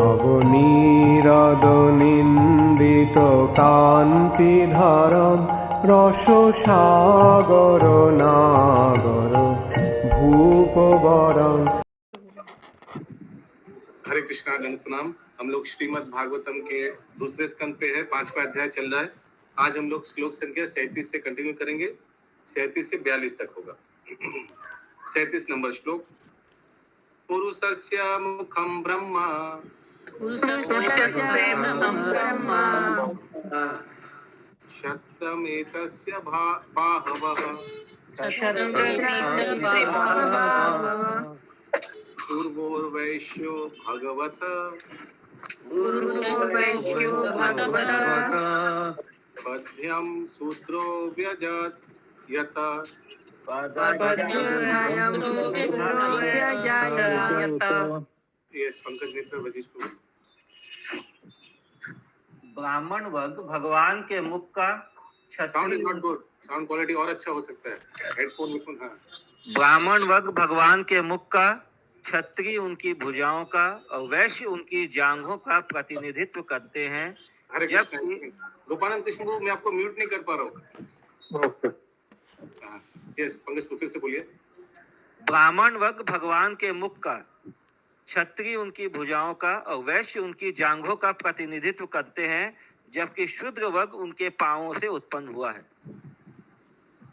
নবনীরদ নিন্দিত কান্তিধারম রস সাগর নাগর ভূপবরম। हरे कृष्णा, दंड प्रणाम। हम लोग श्रीमद् भागवतम के दूसरे स्कंद पे है, 5वां अध्याय चल रहा है। आज हम लोग श्लोक संख्या 37 से कंटिन्यू करेंगे। 37 से 42 तक होगा। 37 नंबर श्लोक। पुरुषस्य मुखम ब्रह्मा क्षत्रमेतस्य बाहवः पूर्वोर्वैश्यो भगवत पद्यं सूत्रो व्यजत यत। यस, पंकज मित्र वजीश प्रभु। ब्राह्मण वर्ग भगवान के मुख का sound is not good, sound quality और अच्छा हो सकता है। हेडफोन में हाँ। ब्राह्मण वर्ग भगवान के मुख का, क्षत्रिय उनकी भुजाओं का और वैश्य उनकी जांघों का प्रतिनिधित्व करते हैं। हरे कृष्ण। गोपानंद कृष्ण प्रभु, मैं आपको म्यूट नहीं कर पा रहा हूँ। यस, पंकज प्रभु फिर से बोलिए। ब्राह्मण वर्ग भगवान के मुख का, क्षत्रिय उनकी भुजाओं का और वैश्य उनकी जांघों का प्रतिनिधित्व करते हैं, जबकि शूद्र वर्ग उनके पांवों से उत्पन्न हुआ है।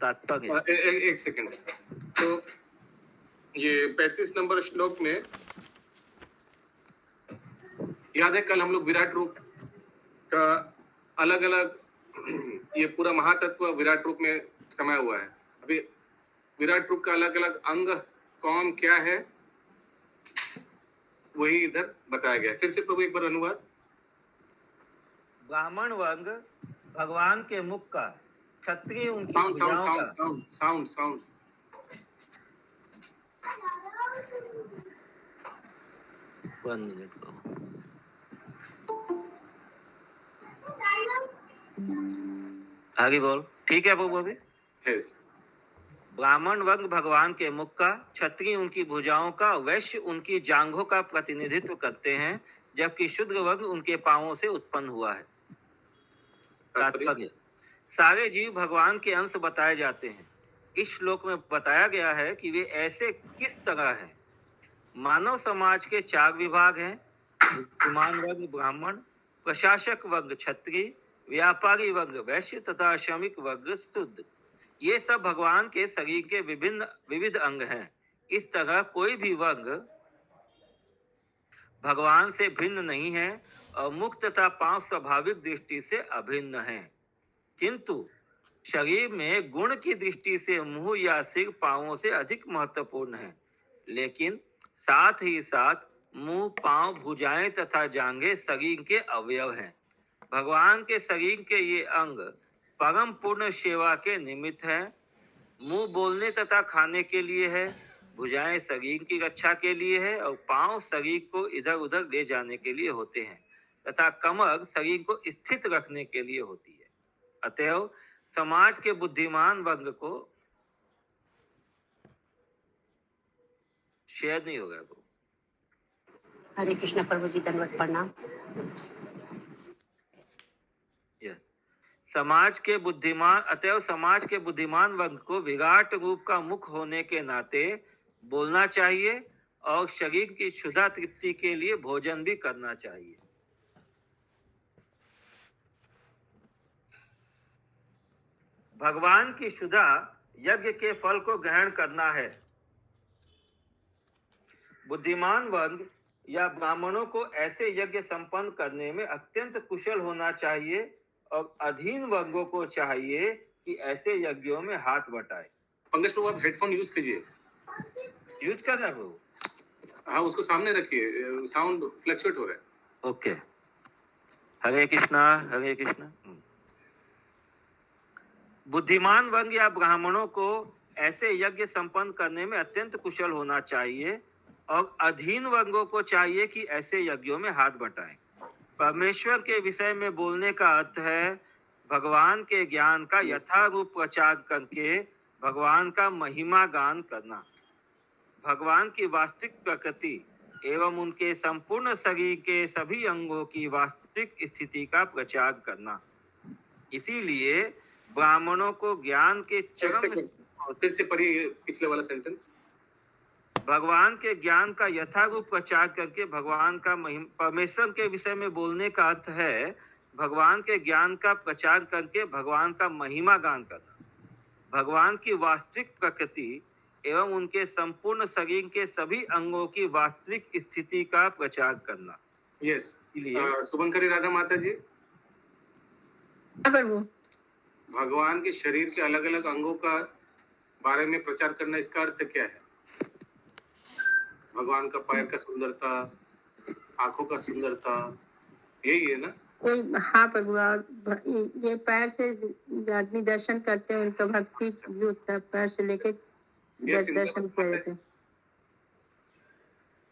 तात्पर्य एक सेकंड। तो ये 35 नंबर श्लोक में याद है कल हम लोग विराट रूप का अलग अलग ये पूरा महातत्व विराट रूप में समाया हुआ है। अभी विराट रूप का अलग अलग अंग कौन क्या है वही इधर बताया गया। फिर से प्रभु एक बार अनुवाद। ब्राह्मण वर्ग भगवान के मुख का, क्षत्रिय उनकी साउंड भुजाओं साउंड का। साउंड साउंड साउंड आगे बोल। ठीक है प्रभु। अभी yes. ब्राह्मण वर्ग भगवान के मुख का, क्षत्रिय उनकी भुजाओं का, वैश्य उनकी जांघों का प्रतिनिधित्व करते हैं, जबकि शूद्र वर्ग उनके पांवों से उत्पन्न हुआ है। तात्पर्य सारे जीव भगवान के अंश बताए जाते हैं। इस श्लोक में बताया गया है कि वे ऐसे किस तरह हैं। मानव समाज के 4 विभाग हैं: बुद्धिमान वर्ग ब्राह्मण, प्रशासक वर्ग क्षत्रिय, व्यापारी वर्ग वैश्य तथा श्रमिक वर्ग शूद्र। ये सब भगवान के शरीर के विविध अंग हैं। इस तरह कोई भी वर्ग भगवान से भिन्न नहीं है और मुख तथा पांव स्वाभाविक दृष्टि से अभिन्न हैं, किंतु शरीर में गुण की दृष्टि से मुंह या सिर पांवों से अधिक महत्वपूर्ण है। लेकिन साथ ही साथ मुंह, पांव, भुजाएं तथा जांघें शरीर के अवयव हैं। भगवान के शरीर के ये अंग परम पूर्ण सेवा के निमित्त है। मुंह बोलने तथा खाने के लिए है, भुजाएं शरीर की रक्षा के लिए है और पांव शरीर को इधर उधर ले जाने के लिए होते हैं तथा कमर शरीर को स्थित रखने के लिए होती है। अतएव समाज के बुद्धिमान वर्ग को शेयर नहीं होगा। हरे कृष्ण प्रभु जी, धन्यवाद, प्रणाम। अतएव समाज के बुद्धिमान वर्ग को विराट रूप का मुख होने के नाते बोलना चाहिए और शरीर की क्षुधा तृप्ति के लिए भोजन भी करना चाहिए। भगवान की क्षुधा यज्ञ के फल को ग्रहण करना है। बुद्धिमान वर्ग या ब्राह्मणों को ऐसे यज्ञ संपन्न करने में अत्यंत कुशल होना चाहिए और अधीन वर्गों को चाहिए कि ऐसे यज्ञों में हाथ बटाए। पंकज प्रभु, आप हेडफोन यूज कीजिए। यूज करना है प्रभु? हाँ, उसको सामने रखिए, साउंड फ्लक्चुएट हो रहा है। ओके। हरे कृष्णा, हरे कृष्णा। बुद्धिमान वर्ग या ब्राह्मणों को ऐसे यज्ञ संपन्न करने में अत्यंत कुशल होना चाहिए और अधीन वर्गों को चाहिए कि ऐसे यज्ञों में हाथ बटाएं। परमेश्वर के विषय में बोलने का अर्थ है भगवान के ज्ञान का यथारूप प्रचार करके भगवान का महिमा गान करना। भगवान की वास्तविक प्रकृति एवं उनके संपूर्ण शरीर के सभी अंगों की वास्तविक स्थिति का प्रचार करना। इसीलिए ब्राह्मणों को ज्ञान के एक चरम सेकंड, फिर से पढ़िए पिछले वाला सेंटेंस। भगवान के ज्ञान का यथारूप प्रचार करके भगवान का परमेश्वर के विषय में बोलने का अर्थ है भगवान के ज्ञान का प्रचार करके भगवान का महिमा गान करना, भगवान की वास्तविक प्रकृति एवं उनके संपूर्ण शरीर के सभी अंगों की वास्तविक स्थिति का प्रचार करना। यस, इसलिए शुभंकरी राधा माता जी, प्रभु भगवान के शरीर के अलग अलग अंगों का बारे में प्रचार करना, इसका अर्थ क्या है? भगवान का पैर का सुंदरता, आंखों का सुंदरता, यही है ना? हाँ प्रभु, और ये पैर से आदमी दर्शन करते हैं, उनका भक्ति भी होता है, पैर से लेके दर्शन करते हैं।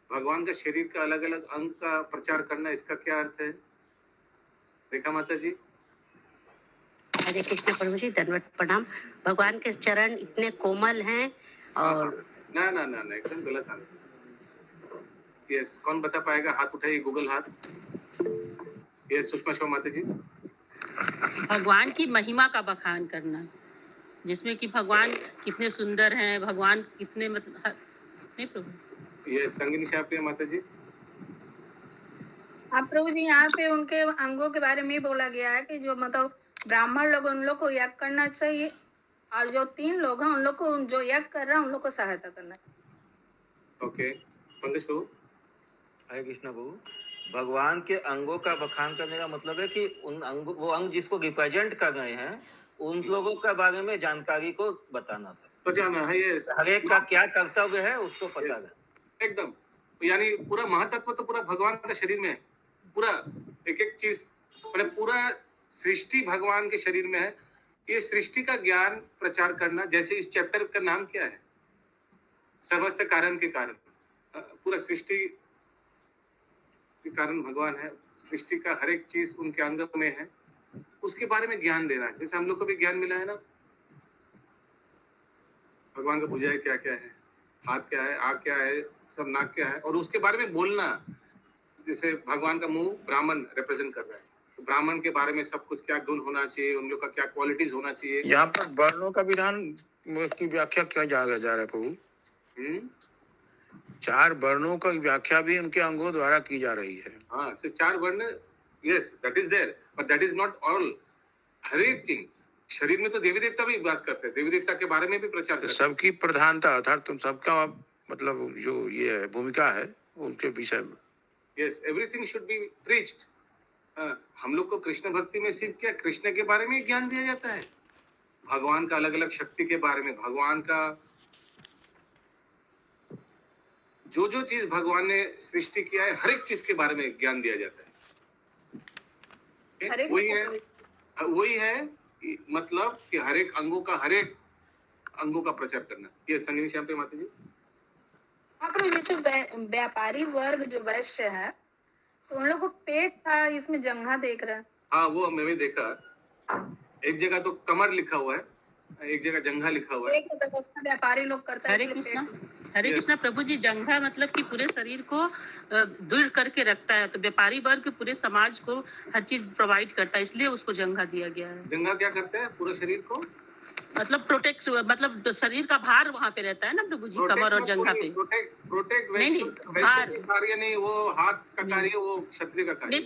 भगवान का शरीर का अलग अलग अंग का प्रचार करना, इसका क्या अर्थ है? रेखा माता जी। हरे कृष्ण प्रभु जी, दंडवत प्रणाम। भगवान के चरण इतने कोमल हैं और ना ना ना ना, एकदम गलत आंसर। यस, कौन बता पाएगा? हाथ उठाइए, गूगल हाथ। यस, सुषमा शर्मा माता जी। भगवान की महिमा का बखान करना, जिसमें कि भगवान कितने सुंदर हैं, भगवान कितने मतलब नहीं प्रभु। यस, संगिनी शाह माता जी। आप प्रभु जी, यहाँ पे उनके अंगों के बारे में बोला गया है कि जो मतलब ब्राह्मण लोग, उन लोग को यज्ञ करना चाहिए, और जो 3 लोग हैं उन लोग को, जो यज्ञ कर रहा है उन लोग को सहायता करना चाहिए। ओके, पंकज प्रभु। हरे कृष्ण प्रभु, भगवान के अंगों का बखान करने का मतलब है कि उन अंगों, वो अंग जिसको रिप्रेजेंट कर रहे हैं, उन लोगों के बारे में जानकारी को बताना था, पहुंचाना है। ये हर एक का क्या कर्तव्य है उसको पता है एकदम, यानी पूरा महातत्व तो पूरा भगवान का शरीर में है, पूरा एक एक चीज, मतलब पूरा सृष्टि भगवान के शरीर में है। ये सृष्टि का ज्ञान प्रचार करना, जैसे इस चैप्टर का नाम क्या है? सर्वस्त्र कारण के कारण। पूरा सृष्टि के कारण भगवान है, सृष्टि का हर एक चीज उनके अंग में है, उसके बारे में ज्ञान देना। जैसे हम लोग को भी ज्ञान मिला है ना, भगवान का भुजाएं क्या क्या है, हाथ क्या है, आँख क्या है, सब नाक क्या है, और उसके बारे में बोलना। जैसे भगवान का मुंह ब्राह्मण रिप्रेजेंट कर रहा है, तो ब्राह्मण के बारे में सब कुछ, क्या गुण होना चाहिए, उन लोग का क्या क्वालिटीज होना चाहिए। यहाँ पर वर्णों का विधान की व्याख्या क्या जा रहा है प्रभु? 4 वर्णों का व्याख्या भी उनके अंगों द्वारा की जा रही है। हाँ, सिर्फ 4 वर्ण, yes, that is there, but that is not all. हर एक चीज शरीर में तो देवी देवता भी वास करते हैं, देवी देवता के बारे में भी प्रचार करते हैं। सबकी प्रधानता, अर्थात तुम सबका मतलब जो ये भूमिका है उनके विषय में। Yes, everything should be preached. हम लोग को कृष्ण भक्ति में सिर्फ क्या कृष्ण के बारे में ज्ञान दिया जाता है, भगवान का अलग अलग शक्ति के बारे में, भगवान का जो जो चीज भगवान ने सृष्टि किया है, हर एक चीज के बारे में ज्ञान दिया जाता है। वही है मतलब कि हर एक अंगों का प्रचार करना। ये संगिनी श्याम पे माता जी। हाँ प्रभु जी, जो व्यापारी वर्ग जो वैश्य है, तो उन लोग को पेट था, इसमें जंघा देख रहा है। हाँ, वो मैंने देखा, एक जगह तो कमर लिखा हुआ है, एक जगह जंघा लिखा हुआ है। एक व्यवस्था व्यापारी लोग करता है। हरे कृष्णा प्रभु जी, जंघा मतलब कि पूरे शरीर को दृढ़ करके रखता है, तो व्यापारी वर्ग पूरे समाज को हर चीज प्रोवाइड करता है, इसलिए उसको जंघा दिया गया है। जंघा क्या करता है? पूरे शरीर को मतलब प्रोटेक्ट, मतलब शरीर का भार वहाँ पे रहता है ना प्रभु जी, कमर और जंघा पे। प्रोटेक्ट नहीं, भार कार्य नहीं, वो हाथ का कार्य, वो क्षत्रिय का कार्य। नहीं,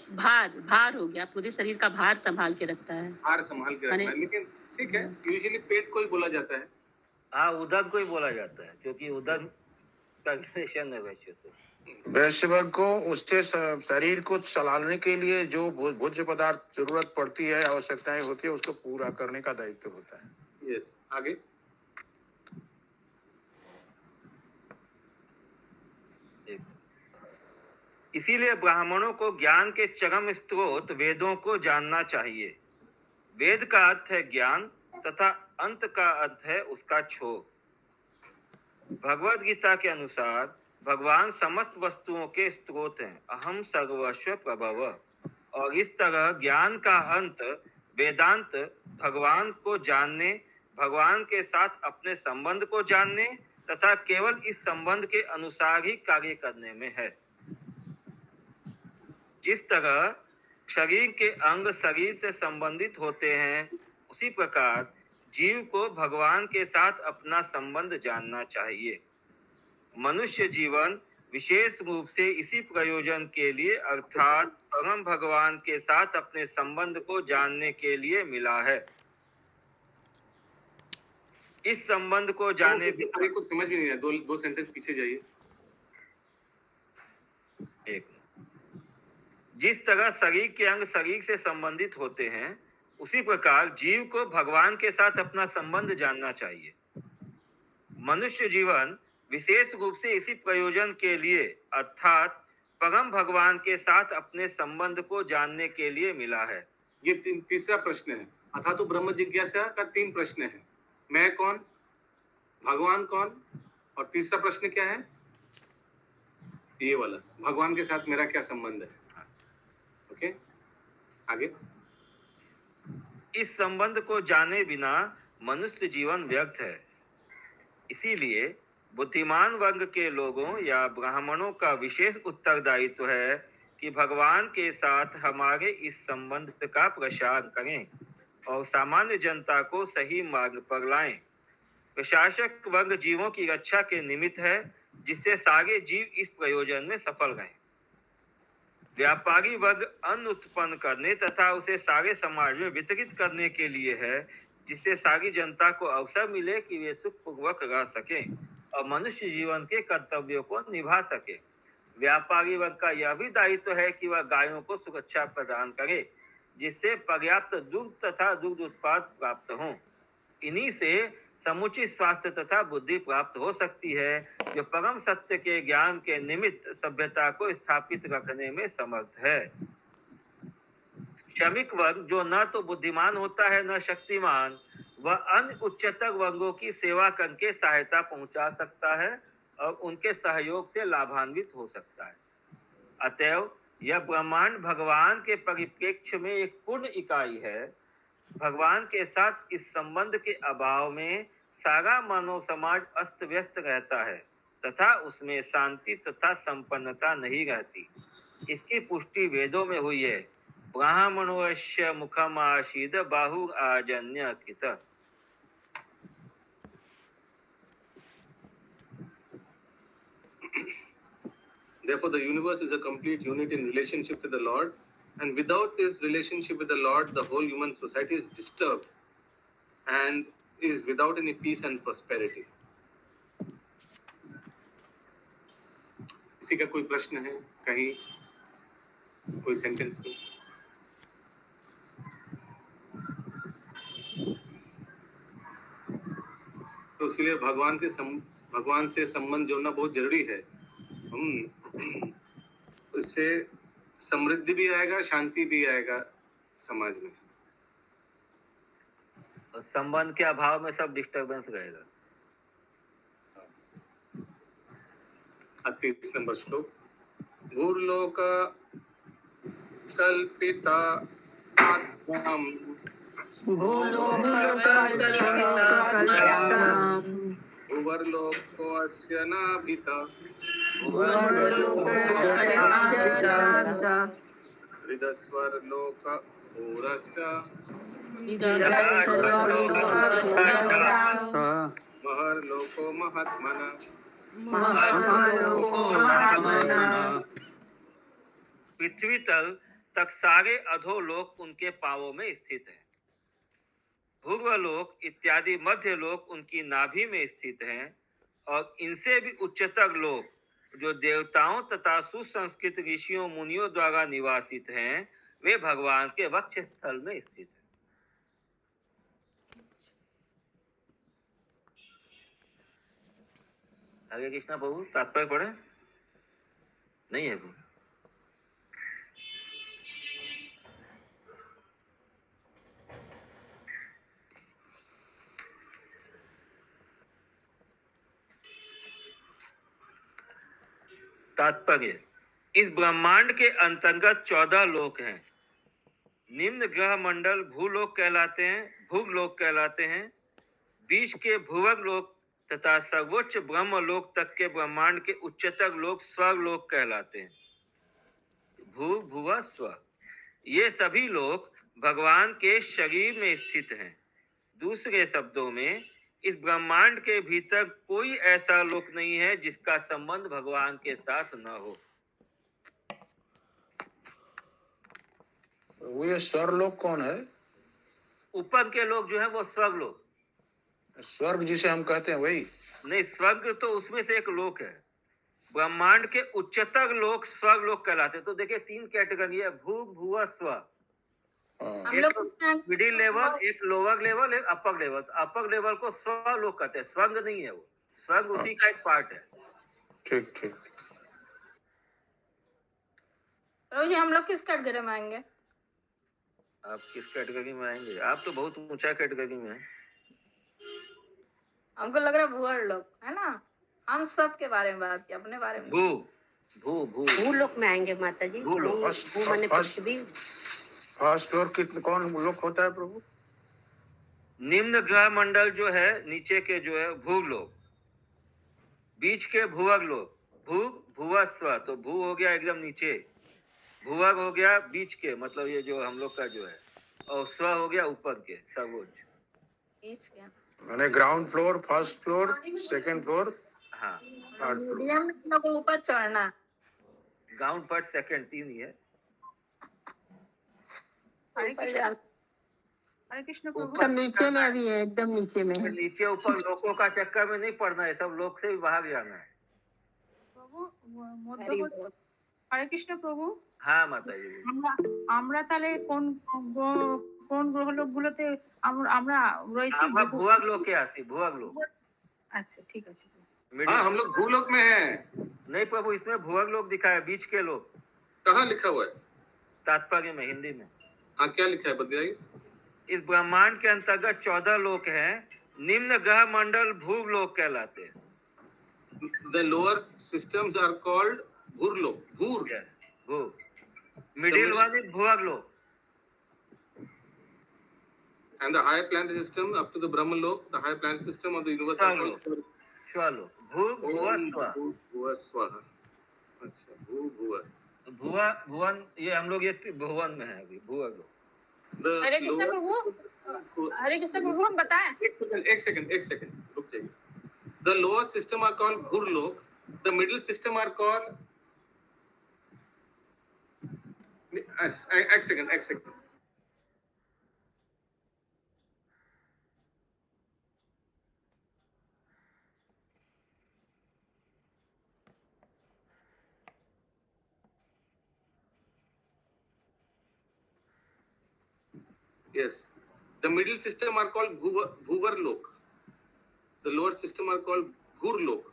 भार हो गया, पूरे शरीर का भार संभाल के रखता है, भार संभाल के रखना है। लेकिन ठीक है, यूजुअली पेट को ही बोला जाता है। हाँ, उदर को ही बोला जाता है, क्योंकि उदर का रिलेशन है वैश्य से। वैश्य वर्ग को उससे शरीर को चलाने के लिए जो भोज्य पदार्थ जरूरत पड़ती है, आवश्यकताएं होती है, उसको पूरा करने का दायित्व होता है। यस, आगे। इसीलिए ब्राह्मणों को ज्ञान के चरम स्रोत वेदों को जानना चाहिए। वेद का अर्थ है ज्ञान तथा अंत का अर्थ है उसका छोर। भगवद गीता के अनुसार भगवान समस्त वस्तुओं के स्रोत हैं, अहम सर्वस्व प्रभव। और इस तरह ज्ञान का अंत वेदांत भगवान को जानने, भगवान के साथ अपने संबंध को जानने तथा केवल इस संबंध के अनुसार ही कार्य करने में है। जिस तरह शरीर के अंग शरीर से संबंधित होते हैं, उसी प्रकार जीव को भगवान के साथ अपना संबंध जानना चाहिए। मनुष्य जीवन विशेष रूप से इसी प्रयोजन के लिए अर्थात परम भगवान के साथ अपने संबंध को जानने के लिए मिला है। इस संबंध को जाने आगे कुछ समझ में नहीं आया, दो सेंटेंस पीछे जाइए। एक, जिस तरह शरीर के अंग शरीर से संबंधित होते हैं, उसी प्रकार जीव को भगवान के साथ अपना संबंध जानना चाहिए। मनुष्य जीवन विशेष रूप से इसी प्रयोजन के लिए अर्थात परम भगवान के साथ अपने संबंध को जानने के लिए मिला है। ये तीसरा प्रश्न है। अथा तो ब्रह्म जिज्ञासा का 3 प्रश्न है। मैं कौन, भगवान कौन, और तीसरा प्रश्न क्या है? ये वाला, भगवान के साथ मेरा क्या संबंध है। ओके, आगे। इस संबंध को जाने बिना मनुष्य जीवन व्यर्थ है। इसीलिए बुद्धिमान वर्ग के लोगों या ब्राह्मणों का विशेष उत्तरदायित्व है कि भगवान के साथ हमारे इस संबंध का प्रसार करें और सामान्य जनता को सही मार्ग पर लाएं। प्रशासक वर्ग जीवों की रक्षा के निमित्त है, जिससे सारे जीव इस प्रयोजन में सफल रहें। व्यापारी वर्ग अन्न उत्पन्न करने तथा उसे सारे समाज में वितरित करने के लिए है, जिससे सारी जनता को अवसर मिले कि वे सुखपूर्वक रह सकें और मनुष्य जीवन के कर्तव्यों को निभा सके। व्यापारी वर्ग का यह भी दायित्व है कि वह गायों को सुरक्षा प्रदान करे, जिससे पर्याप्त दूध तथा दूध उत्पाद प्राप्त हों। इन्हीं से समुचित स्वास्थ्य तथा बुद्धि प्राप्त हो सकती है, जो परम सत्य के ज्ञान के निमित्त सभ्यता को स्थापित रखने में समर्थ है। श्रमिक वर्ग, जो न तो बुद्धिमान होता है न शक्तिमान, वह अन्य उच्चतर वर्गों की सेवा करके सहायता पहुंचा सकता है और उनके सहयोग से लाभान्वित हो सकता है। अतएव यह ब्रह्मांड भगवान के परिप्रेक्ष्य में एक पूर्ण इकाई है। भगवान के साथ इस संबंध के अभाव में सारा मानव समाज अस्त व्यस्त रहता है तथा उसमें शांति तथा संपन्नता नहीं रहती। इसकी पुष्टि वेदों में हुई है। ब्राह्मणोस्य मुखम आशीद बाहु आजन्य कित। Therefore, the universe is a complete unit in relationship with the Lord, and without this relationship with the Lord, the whole human society is disturbed and is without any peace and prosperity. किसी का कोई प्रश्न है कहीं, कोई sentence में? तो इसलिए भगवान से संबंध जोड़ना बहुत जरूरी है। इससे समृद्धि भी आएगा, शांति भी आएगा समाज में। संबंध के अभाव में सब डिस्टर्बेंस रहेगा। 38 नंबर श्लोक। भूर्लोक कल्पिता आत्माम भुवर्लोको अस्य नाभिता हृदस्वर्लोक ऊरस्य महर्लोको महात्मना। पृथ्वी तल तक सारे अधोलोक उनके पांवों में स्थित हैं। भूर्वलोक इत्यादि मध्य लोक उनकी नाभि में स्थित हैं, और इनसे भी उच्चतर लोक, जो देवताओं तथा सुसंस्कृत ऋषियों मुनियों द्वारा निवासित हैं, वे भगवान के वक्ष स्थल में स्थित हैं। आगे कृष्णा प्रभु तात्पर्य पढ़े? नहीं है वो। तात्पर्य, इस ब्रह्मांड के अंतर्गत 14 लोक हैं। निम्न ग्रह मंडल भूलोक कहलाते हैं। बीच के भुवर्ग लोक तथा सर्वोच्च ब्रह्म लोक तक के ब्रह्मांड के उच्चतर लोक स्वर्ग लोक कहलाते हैं। भू भुव स्व, ये सभी लोक भगवान के शरीर में स्थित हैं। दूसरे शब्दों में, इस ब्रह्मांड के भीतर कोई ऐसा लोक नहीं है जिसका संबंध भगवान के साथ न हो। वो ये स्वरलोक कौन है? ऊपर के लोग जो है वो स्वर्ग लोक। स्वर्ग जिसे हम कहते हैं वही? नहीं, स्वर्ग तो उसमें से एक लोक है। ब्रह्मांड के उच्चतर लोक स्वर्ग लोक कहलाते हैं। तो देखिए 3 कैटेगरी है, भू भुव स्व। हम लोग उसमें मिडिल लेवल, एक लोअर लेवल, एक अपर लेवल। अपर लेवल को स्वर्ग लोक कहते हैं, स्वर्ग नहीं है वो। स्वर्ग उसी का एक पार्ट है। ठीक ठीक। प्रभु जी हम लोग किस कैटेगरी में आएंगे? आप किस कैटेगरी में आएंगे? आप तो बहुत ऊंचा कैटेगरी में हैं। हमको लग रहा है भूअर लोग है ना। हम सब के बारे में बात किया, अपने बारे में। भू भू भू भूलोक में आएंगे माता जी। भूलोक। भू माने पृथ्वी। फर्स्ट फ्लोर कितने कौन लोक होता है प्रभु? निम्न ग्रह मंडल जो है, नीचे के जो है भूलोक, बीच के भूवर्ग लोक। भू भुव स्व, तो भू हो गया एकदम नीचे, भूवर्ग हो गया बीच के, मतलब ये जो हम लोग का जो है, और स्व हो गया ऊपर के सर्वोच्च। बीच के मैंने ground floor, first floor, second floor, हाँ, मीडियम में हम लोग को ऊपर चढ़ना। ग्राउंड फर्स्ट सेकंड 3 ही है। हरे कृष्ण प्रभु। सब नीचे में अभी है, एकदम नीचे में है। नीचे ऊपर लोगों का चक्कर में नहीं पड़ना है, सब लोग से भी बाहर जाना है। प्रभु हरे कृष्ण प्रभु। हाँ माता जी। আমরা তাহলে কোন গ্রহ লোকগুলোতে আমরা রয়েছি? আমরা ভূভাগ লোকে আসি, भूभाग लोक। আচ্ছা ঠিক আছে। हाँ हम लोग भूलोक में हैं। नहीं प्रभु, इसमें भूभाग लोक दिखा है, बीच के लोग। कहाँ लिखा हुआ है? तात्पर्य में, हिंदी में। हाँ क्या लिखा है बताइए। इस ब्रह्मांड के अंतर्गत 14 लोक हैं। निम्न ग्रह मंडल भूग लोक कहलाते हैं। The lower systems are called भूरलोक, भूर। Yes, भूग। मिडिल वन इज भूभाग लोक। And the higher planetary system up to the Brahmalok, the higher planetary system of the universe are called स्वलोक। भूग भुव स्व। भुव स्वाहा। अच्छा भुव। भुवा भुवन, ये हम लोग ये भुवन में है अभी, भूभाग लोक। हरे कृष्ण प्रभु, हरे कृष्ण प्रभु हम बताएं। एक सेकंड रुक जाइए। The lower system are called भूरलोक, the middle system are called एक second. Yes, the middle system are called Bhuvarlok. The lower system are called Bhurlok.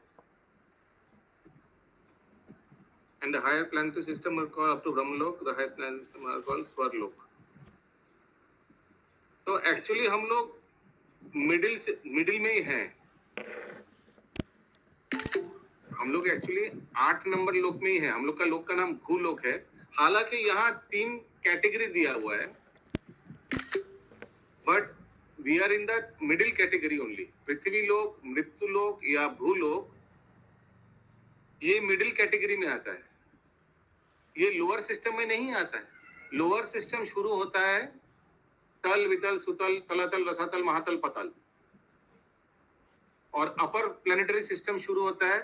And the higher planetary system are called up to Brahmalok. The highest planetary system are called Swarlok. तो actually हम लोग middle में ही हैं। हम लोग actually 8 number लोक में ही हैं। हम लोग का लोक का नाम भूलोक है। हालांकि यहाँ 3 कैटेगरी दिया हुआ है, but we are in the middle category only. पृथ्वी लोक, मृत्यु लोक या भूलोक, ये मिडिल कैटेगरी में आता है। ये लोअर सिस्टम में नहीं आता है। लोअर सिस्टम शुरू होता है तल, वितल, सुतल, तलातल, रसातल, महातल, पतल, और अपर प्लेनेटरी सिस्टम शुरू होता है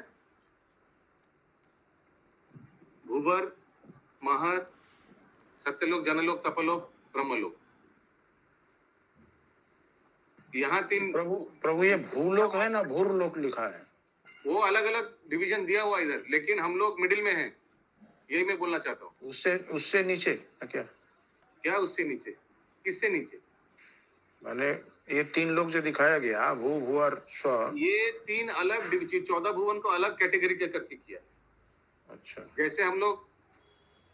भूवर, महत, सत्यलोक, जनलोक, तपलोक, ब्रह्मलोक। यहाँ 3 प्रभु ये भूलोक है ना, भूरलोक लिखा है? वो अलग अलग डिवीजन दिया हुआ इधर, लेकिन हम लोग मिडिल में हैं। यही मैं बोलना चाहता हूँ। उससे नीचे क्या उससे नीचे? किससे नीचे? मैंने ये 3 लोग जो दिखाया गया, भू भुवर स्व, ये 3 अलग डिवीजन, 14 भुवन को अलग कैटेगरी के करके किया। अच्छा। जैसे हम लोग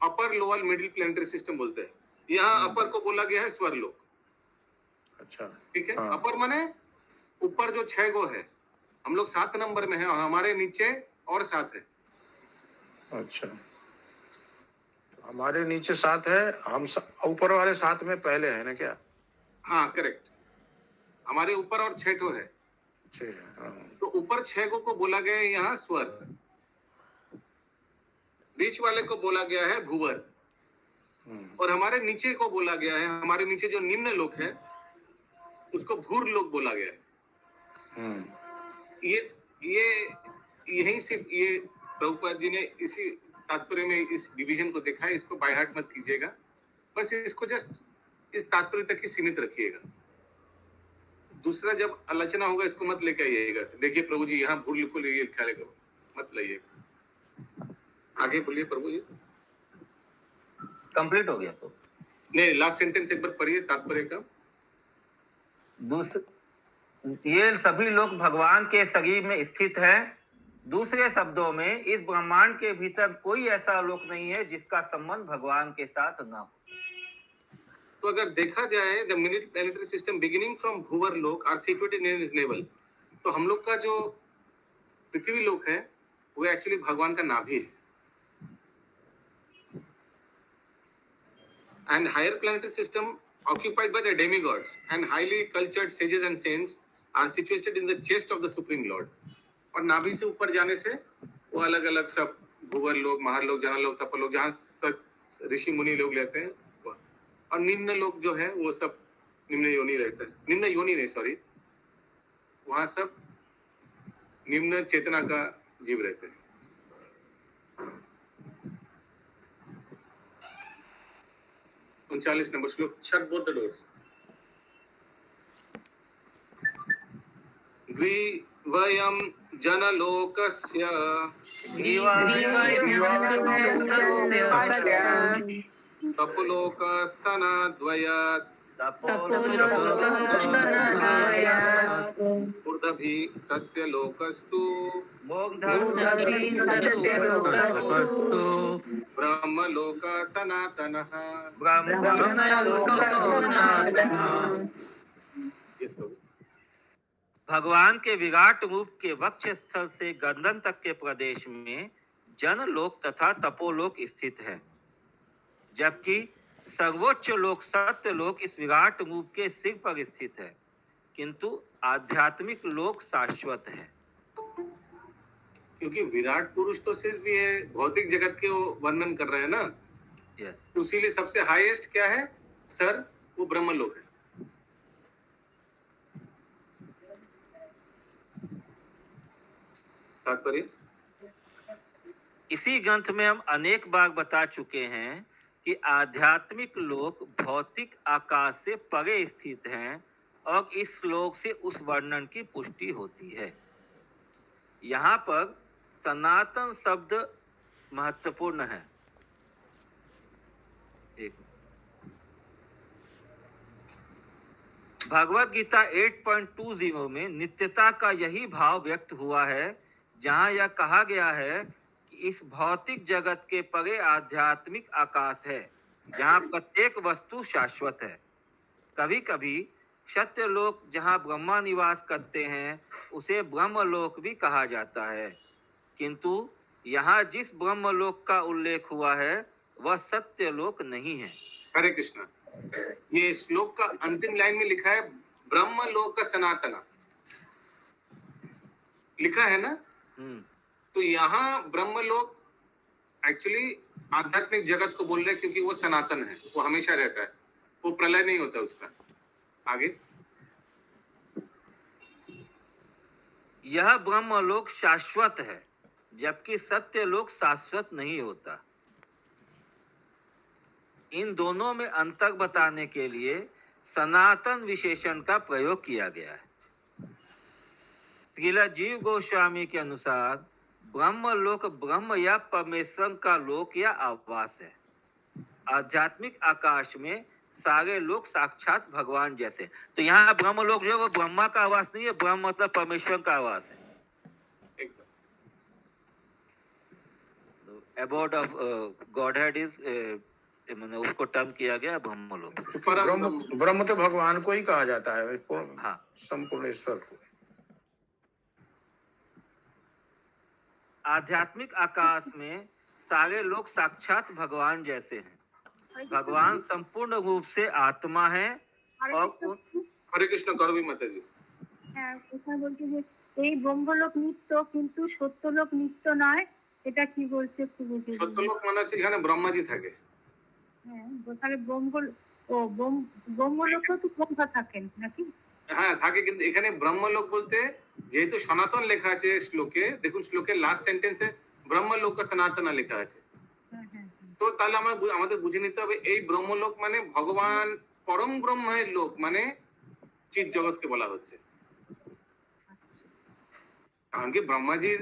अपर, लोअर, मिडिल प्लेनेटरी सिस्टम बोलते हैं। यहाँ अपर को बोला गया है स्वरलोक। अच्छा ठीक है। हाँ। अपर माने ऊपर जो 6 गो है, हम लोग 7 नंबर में है और हमारे नीचे और 7 है। अच्छा, हमारे नीचे 7 है, हम ऊपर वाले 7 में पहले है ना क्या? हाँ करेक्ट। हमारे ऊपर और 6 ठो है। 6 है हाँ। तो ऊपर 6 को बोला गया है यहाँ स्वर, बीच वाले को बोला गया है भूवर, और हमारे नीचे को बोला गया है, हमारे नीचे जो निम्न लोक है उसको भूर लोक बोला गया है। ये यही सिर्फ ये प्रभुपाद जी ने इसी तात्पर्य में इस डिवीजन को देखा है। इसको बाय हार्ट मत कीजिएगा, बस इसको जस्ट इस तात्पर्य तक ही सीमित रखिएगा। दूसरा जब आलोचना होगा इसको मत लेके आइएगा, देखिए प्रभु जी यहाँ भूल को लिए लिखा है, मत लाइएगा। आगे बोलिए प्रभु जी। कंप्लीट हो गया तो नहीं, लास्ट सेंटेंस एक बार पढ़िए तात्पर्य का। ये सभी लोग भगवान के शरीर में स्थित है। दूसरे शब्दों में इस ब्रह्मांड के भीतर कोई ऐसा लोक नहीं है जिसका संबंध भगवान के साथ न हो। तो अगर देखा जाए the minute planetary system beginning from भूवर लोक are situated in his navel, तो हम लोग का जो पृथ्वी लोक है वो एक्चुअली भगवान का नाभि है। And higher planetary system occupied by the demigods and highly cultured sages and saints are situated in the chest of the Supreme Lord. और नाभि से ऊपर जाने से वो अलग अलग सब भूवर लोग, महार लोग, जन लोग, तप लोग, जहाँ सब ऋषि मुनि लोग लेते हैं, और निम्न लोग जो है वो सब निम्न योनि रहता है, निम्न योनि नहीं सॉरी, वहाँ सब निम्न चेतना का जीव रहते हैं। 39 नंबर श्लोक। Shut both the doors. वयम जनलोकस्य तपोलोकस्तनाद्वयात् ऊर्ध्वभि सत्यलोकस्तु ब्रह्मलोक सनातनः। भगवान के विराट रूप के वक्ष स्थल से गर्दन तक के प्रदेश में जनलोक तथा तपोलोक स्थित है, जबकि सर्वोच्च लोक सत्य लोक इस विराट रूप के सिर पर स्थित है, किंतु आध्यात्मिक लोक शाश्वत है। क्योंकि विराट पुरुष तो सिर्फ ये भौतिक जगत के वर्णन कर रहे हैं ना, yes. इसीलिए सबसे हाईएस्ट क्या है सर, वो ब्रह्मलोक है। तात्पर्य इसी ग्रंथ में हम अनेक बार बता चुके हैं कि आध्यात्मिक लोक भौतिक आकाश से परे स्थित हैं और इस श्लोक से उस वर्णन की पुष्टि होती है। यहाँ पर सनातन शब्द महत्वपूर्ण है। भगवत गीता 8.20 में नित्यता का यही भाव व्यक्त हुआ है, जहाँ यह कहा गया है कि इस भौतिक जगत के परे आध्यात्मिक आकाश है, जहाँ प्रत्येक वस्तु शाश्वत है। कभी कभी सत्यलोक जहाँ ब्रह्मा निवास करते हैं उसे ब्रह्मलोक भी कहा जाता है, किंतु यहाँ जिस ब्रह्मलोक का उल्लेख हुआ है वह सत्यलोक नहीं है। हरे कृष्णा। ये श्लोक का अंतिम लाइन में लिखा है ब्रह्मलोक सनातना, लिखा है ना। तो यहाँ ब्रह्मलोक एक्चुअली आध्यात्मिक जगत को बोल रहे हैं, क्योंकि वो सनातन है, वो हमेशा रहता है, वो प्रलय नहीं होता उसका। आगे यह ब्रह्मलोक शाश्वत है, जबकि सत्यलोक शाश्वत नहीं होता। इन दोनों में अंतर बताने के लिए सनातन विशेषण का प्रयोग किया गया है। श्रील जीव गोस्वामी के अनुसार ब्रह्मलोक ब्रह्म या परमेश्वर का लोक या आवास है। आध्यात्मिक आकाश में सारे लोग साक्षात भगवान जैसे। तो यहाँ ब्रह्मलोक जो है वो ब्रह्मा का आवास नहीं है, ब्रह्म मतलब परमेश्वर का आवास है। अबाउट ऑफ गॉडहेड इज मैंने उसको टर्म किया गया ब्रह्मलोक। ब्रह्म तो भगवान को ही कहा जाता है, हाँ, संपूर्ण ईश्वर को। आध्यात्मिक आकाश में सारे लोग साक्षात भगवान जैसे हैं। भगवान संपूर्ण रूप से आत्मा है और हरे कृष्ण करवी माता जी। কথা বলতে যে এই ব্রহ্মলোক নিত্য কিন্তু সত্যলোক নিত্য নয়, এটা কি বলছে একটু বুঝিয়ে দিন। সত্যলোক মানে হচ্ছে যেখানে ব্রহ্মাজি থাকে। হ্যাঁ, তাহলে ব্রহ্মলোকেও তো ব্রহ্মা থাকেন নাকি? হ্যাঁ থাকে, কিন্তু এখানে ব্রহ্মলোক বলতে যেহেতু সনাতন লেখা আছে শ্লোকে, দেখুন শ্লোকের লাস্ট সেন্টেন্সে ব্রহ্মলোক সনাতন লেখা আছে। হ্যাঁ, হ্যাঁ, হ্যাঁ। তো তাহলে আমাদের বুঝে নিতে হবে এই ব্রহ্মলোক মানে ভগবান পরম ব্রহ্মের লোক, মানে চিৎ জগৎকে বলা হচ্ছে। কারণ কি ব্রহ্মাজির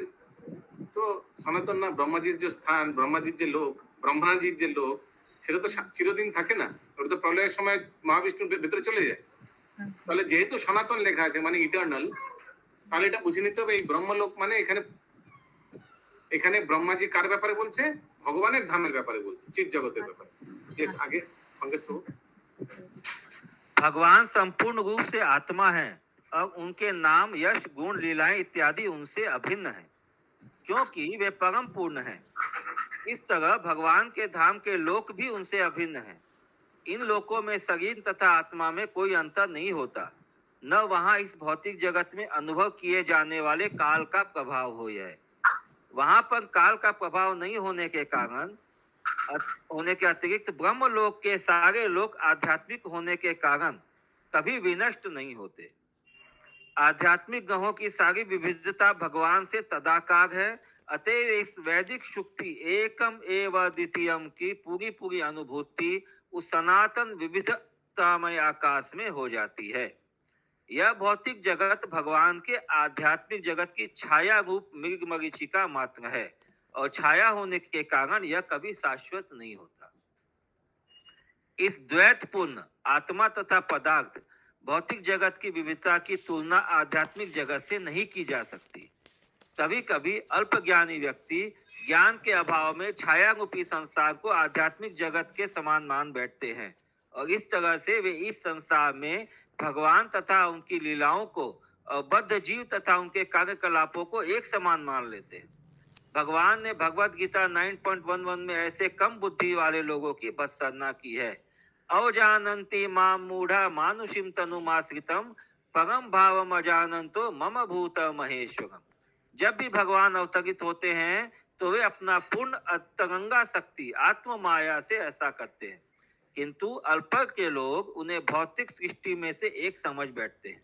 তো সনাতন না, ব্রহ্মাজির যে স্থান, ব্রহ্মাজির যে লোক, ব্রহ্মাজির যে লোক, সেটা তো চিরদিন থাকে না, ওটা তো প্রলয়ের সময় মহাবিষ্ণুর ভেতরে চলে যায়। তাহলে যেহেতু সনাতন লেখা আছে মানে ইটার্নাল, তাহলে এটা বুঝে নিতে হবে এই ব্রহ্মলোক মানে এখানে ব্রহ্মাজি কার ব্যাপারে বলছে? ভগবানের ধামের ব্যাপারে বলছে, চিৎ জগতের ব্যাপারে। Yes, आगे पंकज प्रभु। भगवान संपूर्ण रूप से आत्मा है और उनके नाम, यश, गुण, लीलाएं इत्यादि उनसे अभिन्न है, क्योंकि वे परम पूर्ण हैं। इस तरह भगवान के धाम के लोक भी उनसे अभिन्न हैं। इन लोकों में शरीर तथा आत्मा में कोई अंतर नहीं होता, न वहाँ इस भौतिक जगत में अनुभव किए जाने वाले काल का प्रभाव हो है। वहाँ पर काल का प्रभाव नहीं होने के कारण होने के अतिरिक्त ब्रह्म लोक के सारे लोक आध्यात्मिक होने के कारण कभी विनष्ट नहीं होते। आध्यात्मिक ग्रहों की सारी विविधता भगवान से तदाकार है, अतएव इस वैदिक शुक्ति एकम एव द्वितीयम की पूरी पूरी अनुभूति उस सनातन विविधतामय आकाश में हो जाती है। यह भौतिक जगत भगवान के आध्यात्मिक जगत की छाया रूप मृग मरीचिका मात्र है, और छाया होने के कारण यह कभी शाश्वत नहीं होता। इस द्वैतपूर्ण आत्मा तथा पदार्थ भौतिक जगत की विविधता की तुलना आध्यात्मिक जगत से नहीं की जा सकती। कभी कभी अल्प ज्ञानी व्यक्ति ज्ञान के अभाव में छाया रूपी संसार को आध्यात्मिक जगत के समान मान बैठते हैं, और इस तरह से वे इस संसार में भगवान तथा उनकी लीलाओं को और बद्ध जीव तथा उनके कार्यकलापों को एक समान मान लेते हैं। भगवान ने भगवत गीता 9.11 में ऐसे कम बुद्धि वाले लोगों की भत्सना की है। अवजानन्ति मां मूढ़ा मानुषिम तनुमाश्रितम परम भावम अजानन्तो मम भूत महेश्वरम। जब भी भगवान अवतरित होते हैं तो वे अपना पूर्ण अंतरंगा शक्ति आत्म माया से ऐसा करते हैं, किंतु अल्पज्ञ के लोग उन्हें भौतिक सृष्टि में से एक समझ बैठते हैं।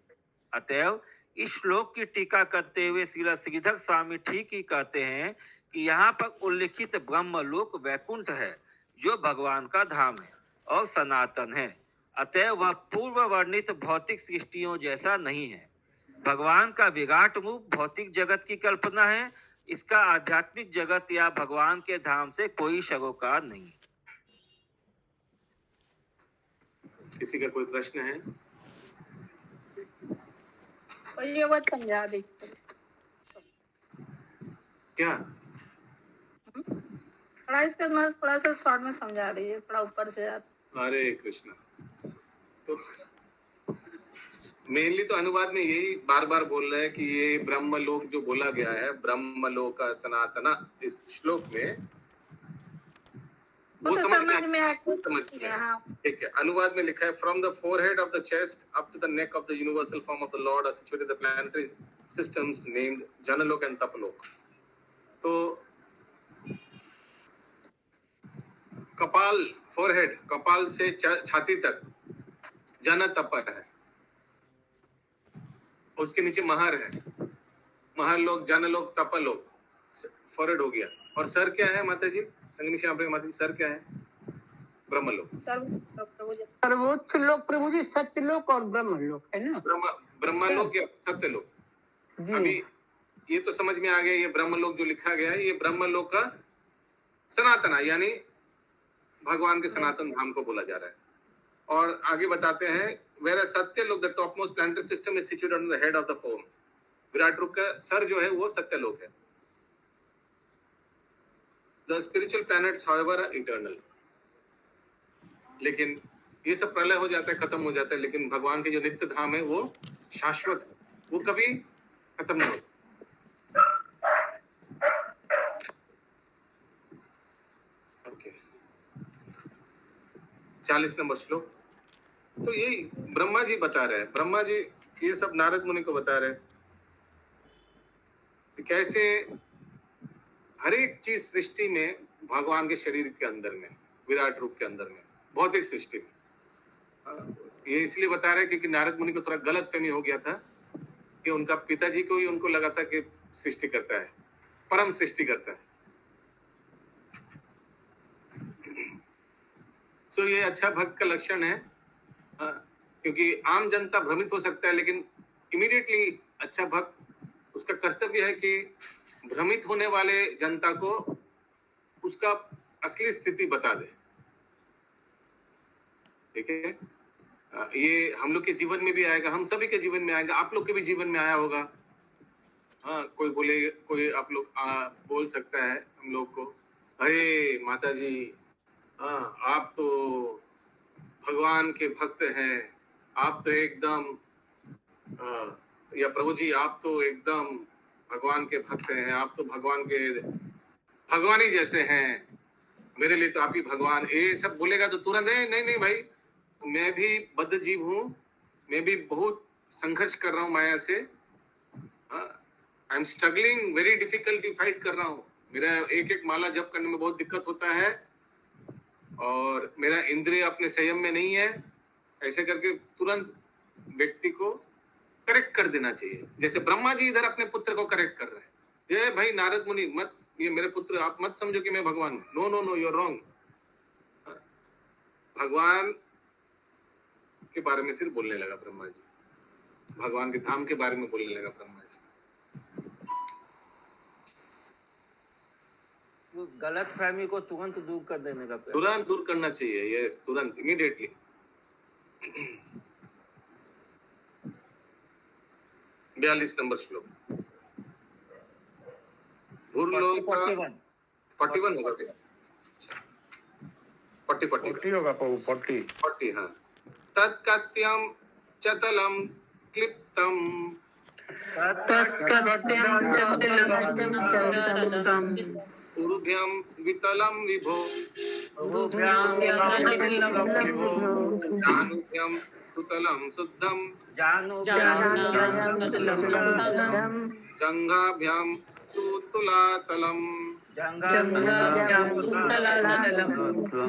अतएव इस श्लोक की टीका करते हुए श्रील श्रीधर स्वामी ठीक ही कहते हैं कि यहाँ पर उल्लिखित ब्रह्मलोक वैकुंठ है, जो भगवान का धाम है और सनातन है। अतएव वह पूर्व वर्णित भौतिक सृष्टियों जैसा नहीं है। भगवान का विराट रूप भौतिक जगत की कल्पना है, इसका आध्यात्मिक जगत या भगवान के धाम से कोई सरोकार नहीं। किसी का कोई प्रश्न है? और ये बात समझा देते क्या? थोड़ा इसका मतलब थोड़ा सा शॉर्ट में समझा दीजिए, थोड़ा ऊपर से हरे कृष्णा। तो मेनली तो अनुवाद में यही बार बार बोल रहे हैं कि ये ब्रह्मलोक जो बोला गया है, ब्रह्मलोक सनातना, इस श्लोक में वो तो समझ समझ में समझ गया। हाँ, ठीक है। अनुवाद में लिखा है from the forehead of the chest up to the neck of the universal form of the lord are situated the planetary systems named Janlok and Taplok. तो कपाल, फोरहेड, कपाल से छाती तक जन तपर है, उसके नीचे महर है, महरलोक, जनलोक, तपलोक, फोरहेड हो गया। और सर क्या है माता जी? संगनी श्याम माता जी, सर क्या है? ब्रह्मलोक। सर्वोच्च लोक प्रभु जी सत्यलोक और ब्रह्मलोक है ना? ब्रह्मलोक या सत्यलोक। अभी ये तो समझ में आ गया, ये ब्रह्मलोक जो लिखा गया है ये ब्रह्मलोक का सनातना यानी भगवान के सनातन धाम को बोला जा रहा है। और आगे बताते हैं where Satyalok the topmost planetary system is situated on the head of the form. विराट रूप का सर जो है वो सत्यलोक है। The spiritual planets however are eternal. लेकिन ये सब प्रलय हो जाता है, खत्म हो जाता है, लेकिन भगवान के जो नित्य धाम है वो शाश्वत है, वो कभी खत्म नहीं होता। ओके, 40 नंबर श्लोक। तो ये ब्रह्मा जी बता रहे हैं, ब्रह्मा जी ये सब नारद मुनि को बता रहे हैं कि कैसे हर एक चीज सृष्टि में भगवान के शरीर के अंदर में, विराट रूप के अंदर में भौतिक सृष्टि में। ये इसलिए बता रहे क्योंकि नारद मुनि को थोड़ा गलत फहमी हो गया था कि उनका पिताजी को ही उनको लगा था कि सृष्टि करता है, परम सृष्टि करता है। सो ये अच्छा भक्त का लक्षण है, क्योंकि आम जनता भ्रमित हो सकता है, लेकिन इमीडिएटली अच्छा भक्त उसका कर्तव्य है कि भ्रमित होने वाले जनता को उसका असली स्थिति बता दे। ठीक है, ये हम लोग के जीवन में भी आएगा, हम सभी के जीवन में आएगा, आप लोग के भी जीवन में आया होगा। हाँ, कोई आप लोग बोल सकता है हम लोग को, अरे माता जी, हाँ आप तो भगवान के भक्त हैं, आप तो एकदम या प्रभु जी आप तो एकदम भगवान के भक्त हैं, आप तो भगवान ही जैसे हैं, मेरे लिए तो आप ही भगवान, ये सब बोलेगा तो तुरंत नहीं भाई, मैं भी बद्ध जीव हूँ, मैं भी बहुत संघर्ष कर रहा हूँ माया से, I am struggling very difficulty fight कर रहा हूँ, मेरा एक एक माला जप करने में बहुत दिक्कत होता है और मेरा इंद्रिय अपने संयम में नहीं है। ऐसे करके तुरंत व्यक्ति को करेक्ट कर देना चाहिए। जैसे ब्रह्मा जी इधर अपने पुत्र को करेक्ट कर रहे हैं, ये भाई नारद मुनि मत, ये मेरे पुत्र, आप मत समझो कि मैं भगवान हूँ, नो यू आर रॉन्ग। भगवान के बारे में फिर बोलने लगा ब्रह्मा जी, भगवान के धाम के बारे में बोलने लगा ब्रह्मा जी। गलत फहमी को तुरंत दूर कर देने का प्रयास, तुरंत दूर करना चाहिए, यस, तुरंत, इमीडिएटली। 42 नंबर श्लोक, भूलोक 41 होगा क्या? 40 होगा, 40। हाँ, तत्कत्यम चतलम क्लिप्तम उरुभ्यम वितलम विभो जानुभ्यम सुतलम शुद्धम जंघाभ्याम तु तुलातलम